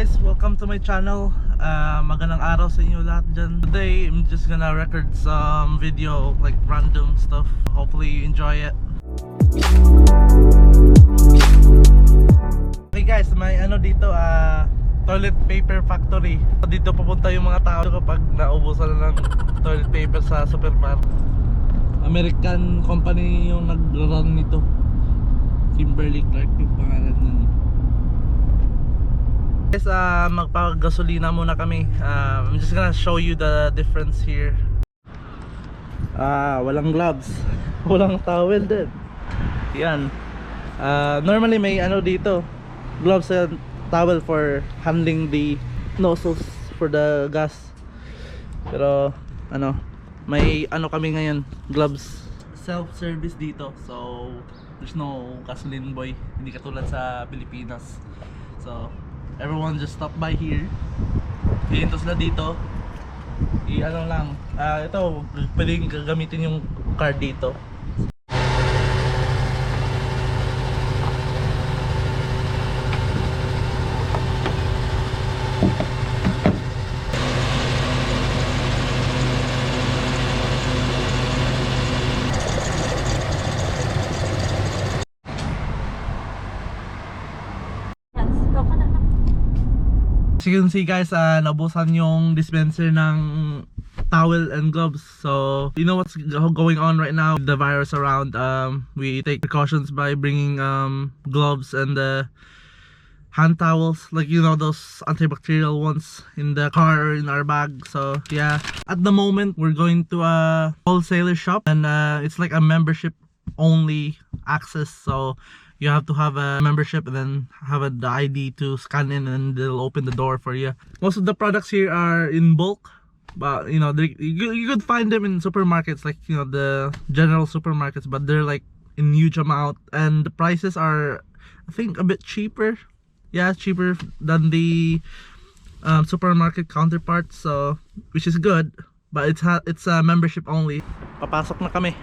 guys, welcome to my channel. Magandang araw sa inyo lahat dyan. Today, I'm just gonna record some video, like random stuff. Hopefully you enjoy it. Okay guys, may ano dito, toilet paper factory. Dito pupunta yung mga tao kapag naubusan na ng toilet paper sa supermarket. American company yung nag-run nito. Kimberly Clark yung pangalan nun. Guys, magpagasolina muna kami. I'm just gonna show you the difference here. Walang gloves, walang towel din. Yan. Normally may ano dito, gloves and towel for handling the nozzles for the gas. Pero ano, may ano kami ngayon, gloves. Self-service dito. So there's no gasoline boy, hindi katulad sa Pilipinas. So everyone just stop by here. Hihintos na dito. I-ano lang. Ito, pwedeng gagamitin yung card dito. As you can see guys, nabusan yung dispenser ng towel and gloves. So you know what's going on right now with the virus around. We take precautions by bringing gloves and hand towels, like you know, those antibacterial ones in the car or in our bag. So yeah, at the moment we're going to a wholesaler shop, and it's like a membership only access. So you have to have a membership and then have the ID to scan in, and they'll open the door for you. Most of the products here are in bulk, but you know, you could find them in supermarkets, like you know, the general supermarkets, but they're like in huge amount, and the prices are, I think, a bit cheaper. Yeah, cheaper than the supermarket counterparts, so which is good, but it's a membership only. Papasok na kami.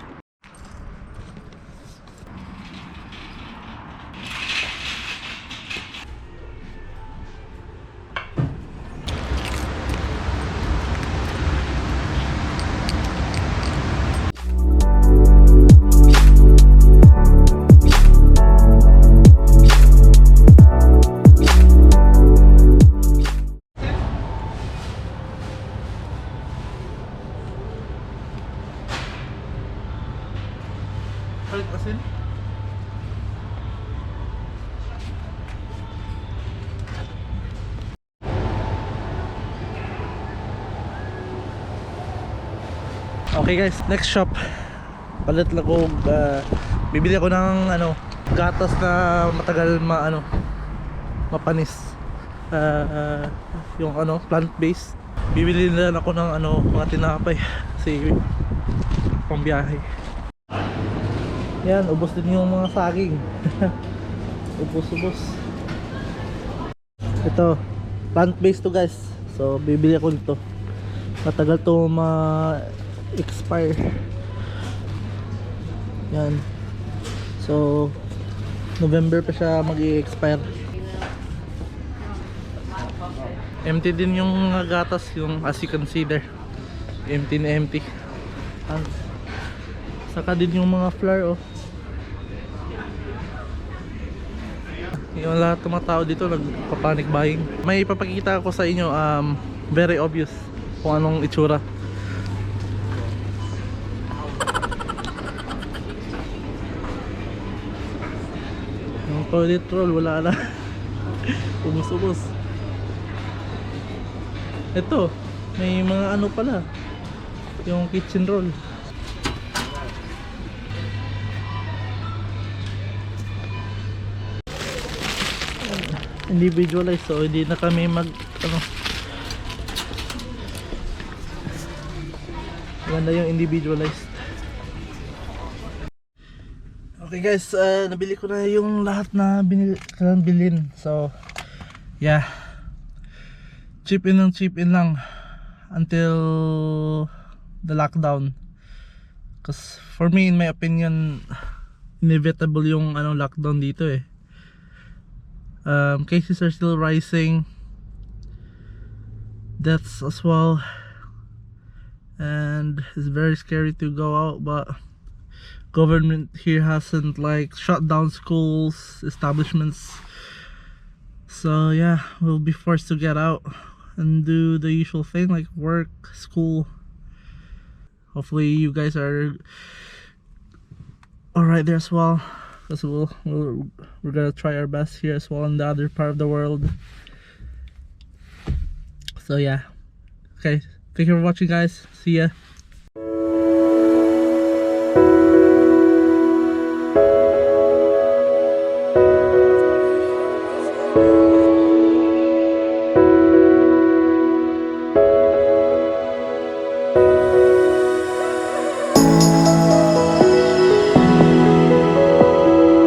Okay guys, next shop. Palit lang ko, bibili ako ng ano, gatas na matagal mapanis. Yung ano, plant-based. Bibili na ako ng ano, mga tinapay kasi pambiyahe. Yan, ubos din yung mga saging. Ubos. Ito, plant-based to guys. So bibili ako nito. Matagal to expire. Yan. So November pa siya mag-i-expire. Empty din yung gatas, yung as you can see there. Empty na empty. Saka din yung mga flour, oh. Yung lahat ng mga tao dito nagpa-panic buying. May ipapakita ko sa inyo, very obvious kung anong itsura. Yung toilet roll wala na. Ubus-ubos. Ito, may mga ano pala, yung kitchen roll. Individualized, so hindi na kami ganda yung individualized. Okay guys, nabili ko na yung lahat na bilhin. So yeah, chip in lang until the lockdown, because for me, in my opinion, inevitable yung lockdown dito eh. Cases are still rising. deaths as well, and it's very scary to go out, but government here hasn't like shut down schools, establishments, so yeah, we'll be forced to get out and do the usual thing like work, school. Hopefully you guys are alright there as well, because we're gonna try our best here as well in the other part of the world. So yeah, okay, thank you for watching guys, see ya.